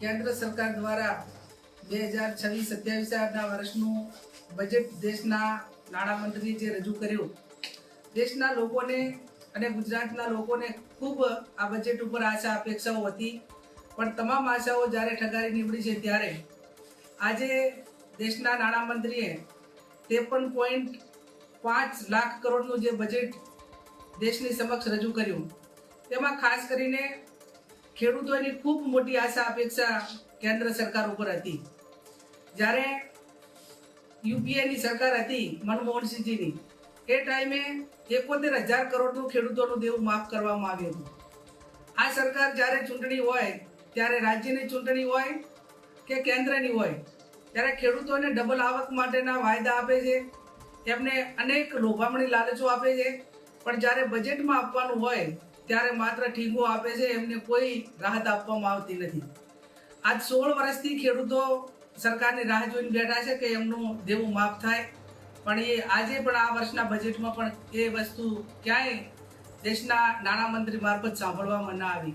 કેન્દ્ર સરકાર દ્વારા 2026-27 વર્ષનું બજેટ દેશના નાણામંત્રીએ જે રજૂ કર્યું, દેશના લોકોને અને ગુજરાતના લોકોને ખૂબ આ બજેટ ઉપર આશા અપેક્ષાઓ હતી, પણ તમામ આશાઓ જ્યારે ઠગારી નીવડી છે ત્યારે આજે દેશના નાણામંત્રીએ 53.5 લાખ કરોડનું જે બજેટ દેશની સમક્ષ રજૂ કર્યું, તેમાં ખાસ કરીને ખેડૂતોની ખૂબ મોટી આશા અપેક્ષા કેન્દ્ર સરકાર ઉપર હતી। જ્યારે યુપીએની સરકાર હતી મનમોહનસિંહજીની, એ ટાઈમે 71,000 કરોડનું ખેડૂતોનું દેવું માફ કરવામાં આવ્યું હતું। આ સરકાર જ્યારે ચૂંટણી હોય, ત્યારે રાજ્યની ચૂંટણી હોય કે કેન્દ્રની હોય, ત્યારે ખેડૂતોને ડબલ આવક માટેના વાયદા આપે છે, એમને અનેક લોભામણી લાલચો આપે છે, પણ જ્યારે બજેટમાં આપવાનું હોય ત્યારે માત્ર ઠીંગો આપે છે, એમને કોઈ રાહત આપવામાં આવતી નથી। આજ 16 વર્ષથી ખેડૂતો સરકારની રાહ જોઈને બેઠા છે કે એમનું દેવું માફ થાય, પણ એ આજે પણ આ વર્ષના બજેટમાં પણ એ વસ્તુ ક્યાંય દેશના નાણામંત્રી મારફત સાંભળવામાં ન આવી।